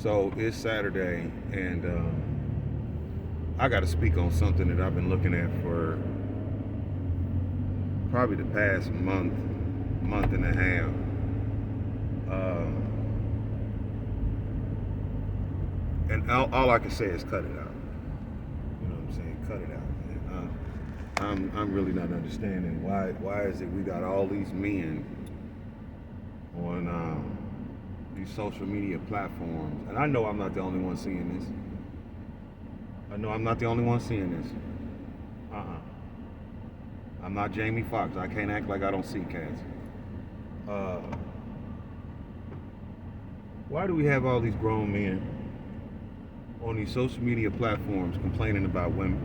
So it's Saturday, and I got to speak on something that I've been looking at for probably the past month and a half. Uh, and all I can say is cut it out. You know what I'm saying? Cut it out. Man. I'm really not understanding why is it we got all these men on these social media platforms, and I know I'm not the only one seeing this. I know I'm not the only one seeing this. Uh-uh. I'm not Jamie Foxx. I can't act like I don't see cats. Uh, why do we have all these grown men on these social media platforms complaining about women?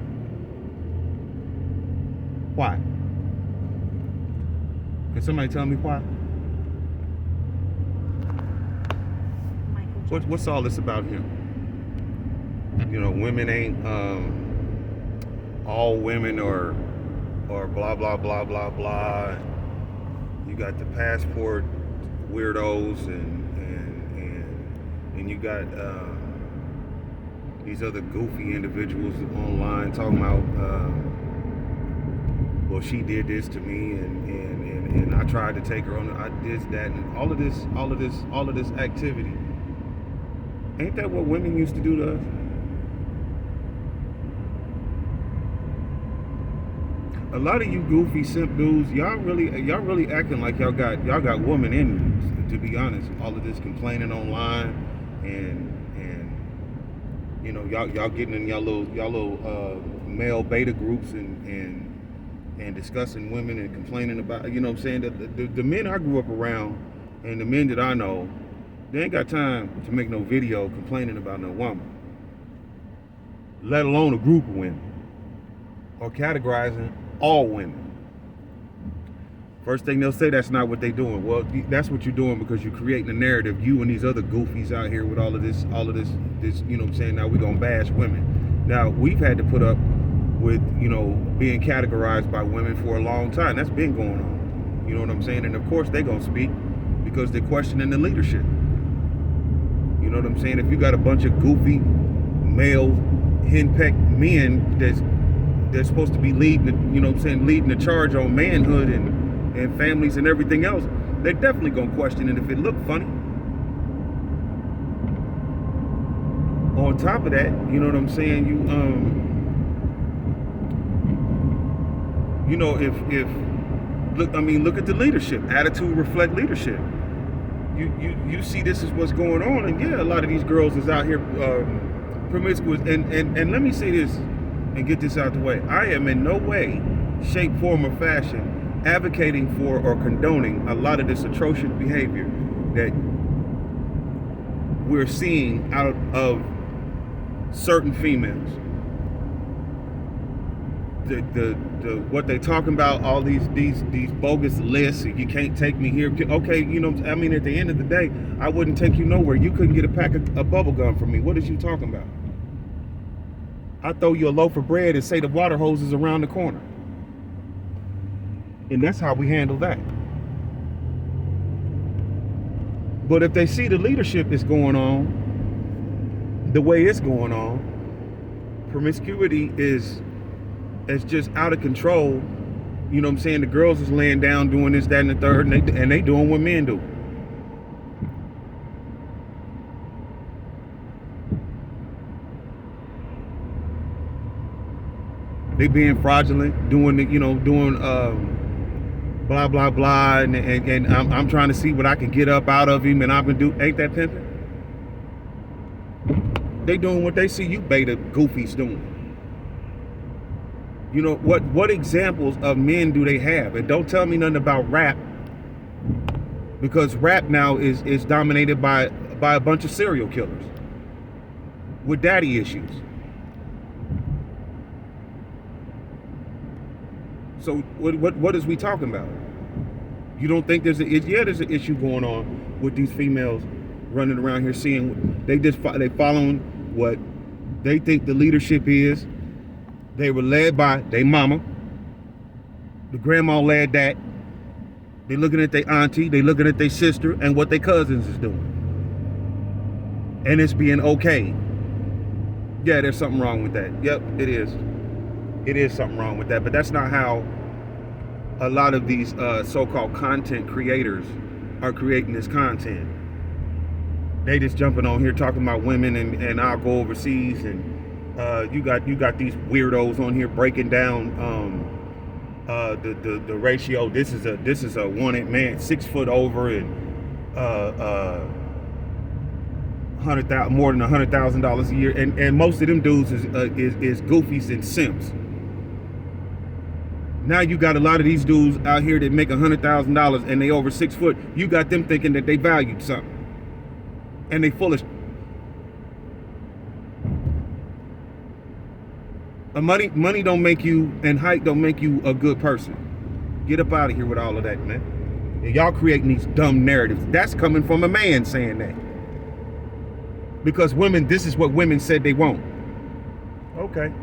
Why? Can somebody tell me why? What's all this about him? You know, women ain't all women or blah blah blah blah blah. You got the passport weirdos and you got these other goofy individuals online talking about well, she did this to me and I tried to take her on. I did that and all of this activity. Ain't that what women used to do to us? A lot of you goofy simp dudes, y'all really acting like y'all got woman in you. To be honest, all of this complaining online and you know y'all getting in y'all little male beta groups and discussing women and complaining about, you know what I'm saying, that the men I grew up around and the men that I know, they ain't got time to make no video complaining about no woman, let alone a group of women, or categorizing all women. First thing they'll say, that's not what they doing. Well, that's what you're doing because you're creating a narrative. You and these other goofies out here with all of this, you know what I'm saying? Now we're gonna bash women. Now we've had to put up with, you know, being categorized by women for a long time. That's been going on. You know what I'm saying? And of course they gonna speak because they're questioning the leadership. You know what I'm saying? If you got a bunch of goofy male henpecked men they're supposed to be leading, you know what I'm saying, leading the charge on manhood and families and everything else, they're definitely gonna question it if it looked funny. On top of that, you know what I'm saying, you know, if look at the leadership. Attitude reflect leadership. You see this is what's going on, and yeah, a lot of these girls is out here promiscuous, and let me say this and get this out the way. I am in no way, shape, form, or fashion advocating for or condoning a lot of this atrocious behavior that we're seeing out of certain females. The what they talking about, all these bogus lists, you can't take me here. Okay, you know, I mean, at the end of the day, I wouldn't take you nowhere. You couldn't get a pack of bubble gum from me. What is you talking about? I throw you a loaf of bread and say the water hose is around the corner. And that's how we handle that. But if they see the leadership is going on the way it's going on, promiscuity is just out of control. You know what I'm saying? The girls is laying down doing this, that, and the third, and they doing what men do. They being fraudulent, doing the, you know, doing blah blah blah, and I'm trying to see what I can get up out of him, and I've been do. Ain't that pimping? They doing what they see you beta goofies doing. You know what examples of men do they have? And don't tell me nothing about rap, because rap now is dominated by a bunch of serial killers with daddy issues. So what is we talking about? You don't think there's an issue going on with these females running around here seeing they following what they think the leadership is. They were led by their mama. The grandma led that. They looking at their auntie, they looking at their sister and what their cousins is doing. and it's being okay. Yeah, there's something wrong with that. Yep, it is. It is something wrong with that. But that's not how a lot of these so-called content creators are creating this content. They just jumping on here talking about women, and I'll go overseas, and you got these weirdos on here breaking down the ratio. This is a wanted man, 6 foot over, and 100,000 more than $100,000 a year, and most of them dudes is goofies and simps. Now you got a lot of these dudes out here that make $100,000 and they over 6 foot. You got them thinking that they valued something, and they foolish. Money don't make you, and height don't make you a good person. Get up out of here with all of that, man. And y'all creating these dumb narratives. That's coming from a man saying that. Because women, this is what women said they want. Okay.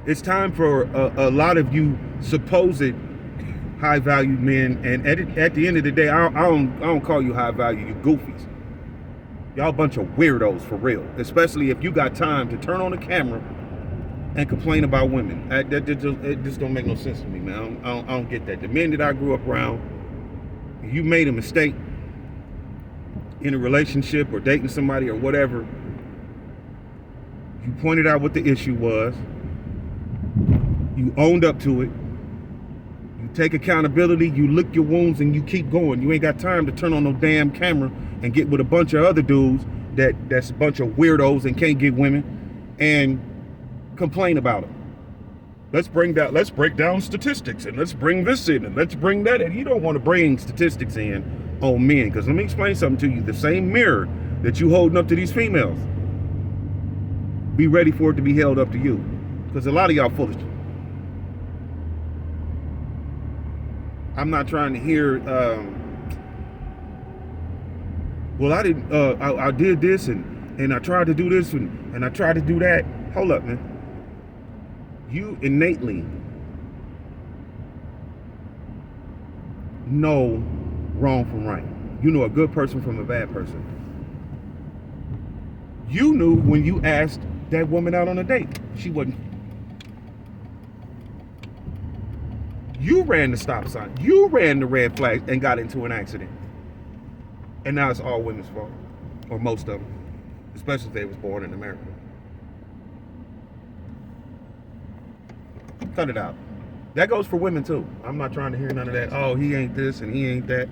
It's time for a lot of you supposed high value men, and at the end of the day, I don't call you high value, you goofies. Y'all a bunch of weirdos for real. Especially if you got time to turn on the camera and complain about women. It just don't make no sense to me, man. I don't get that. The men that I grew up around, you made a mistake in a relationship or dating somebody or whatever, you pointed out what the issue was, you owned up to it, you take accountability, you lick your wounds, and you keep going. You ain't got time to turn on no damn camera and get with a bunch of other dudes that's a bunch of weirdos and can't get women and complain about them. Let's break down statistics, and let's bring this in, and let's bring that in. You don't want to bring statistics in on men, because let me explain something to you. The same mirror that you holding up to these females, be ready for it to be held up to you, because a lot of y'all foolish. I'm not trying to hear well, I didn't I did this, and I tried to do this, and I tried to do that. Hold up, man. You innately know wrong from right. You know a good person from a bad person. You knew when you asked that woman out on a date, she wasn't. You ran the stop sign. You ran the red flag and got into an accident. And now it's all women's fault, or most of them, especially if they was born in America. Cut it out. That goes for women too. I'm not trying to hear none of that. Oh, he ain't this and he ain't that,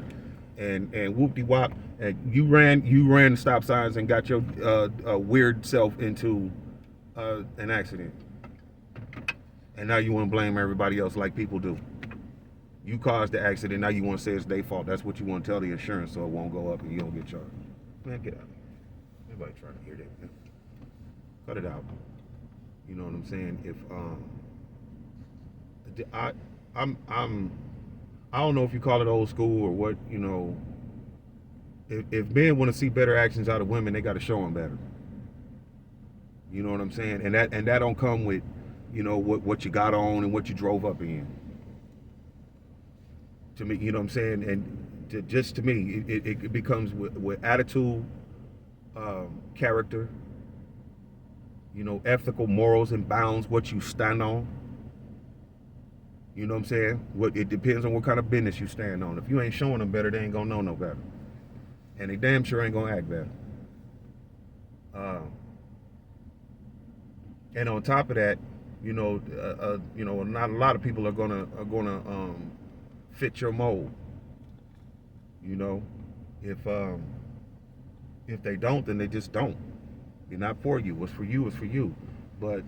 and whoop-de-wop. And you ran the stop signs and got your weird self into an accident, and now you want to blame everybody else like people do. You caused the accident. Now you want to say it's their fault. That's what you want to tell the insurance, so it won't go up and you don't get charged. Man, get out. Nobody trying to hear that, man. Cut it out. You know what I'm saying? If I don't know if you call it old school or what, you know. If men want to see better actions out of women, they got to show them better. You know what I'm saying? And that don't come with, you know, what you got on and what you drove up in. To me, you know what I'm saying? And to me, it becomes with attitude, character, you know, ethical morals and bounds, what you stand on. You know what I'm saying? It depends on what kind of business you stand on. If you ain't showing them better, they ain't gonna know no better. And they damn sure ain't gonna act better. And on top of that, you know, not a lot of people are gonna fit your mold. You know, if they don't, then they just don't. They're not for you. What's for you is for you. But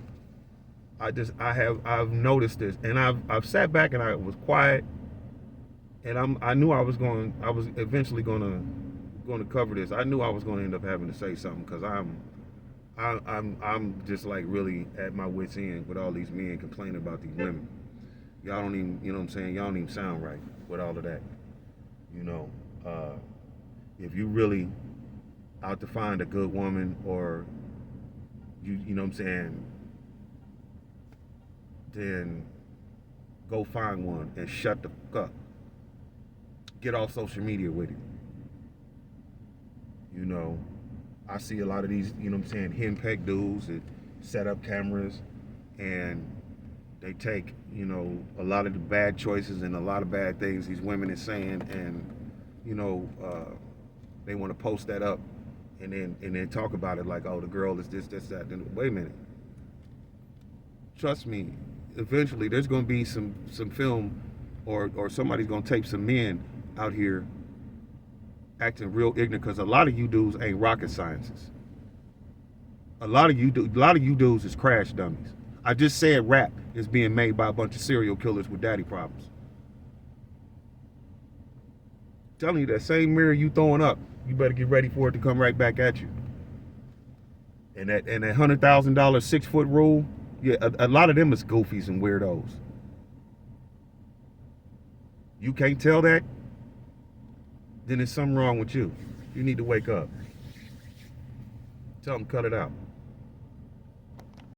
I've noticed this, and I've sat back and I was quiet, and I knew I was eventually going to cover this. I knew I was going to end up having to say something, because I'm just like really at my wit's end with all these men complaining about these women. Y'all don't even, you know what I'm saying? Y'all don't even sound right with all of that. You know, if you really out to find a good woman, or you know what I'm saying, then go find one and shut the fuck up. Get off social media with it. You know, I see a lot of these, you know what I'm saying, henpecked dudes that set up cameras and they take, you know, a lot of the bad choices and a lot of bad things these women are saying, and you know, they want to post that up and then talk about it like, oh, the girl is this, that. Then wait a minute. Trust me, eventually there's going to be some film, or somebody's going to tape some men out here acting real ignorant, because a lot of you dudes ain't rocket scientists. A lot of you dudes is crash dummies. I just said rap is being made by a bunch of serial killers with daddy problems. I'm telling you, that same mirror you throwing up, you better get ready for it to come right back at you. And that $100,000 6-foot rule, yeah, a lot of them is goofies and weirdos. You can't tell that, then there's something wrong with you. You need to wake up. Tell them cut it out.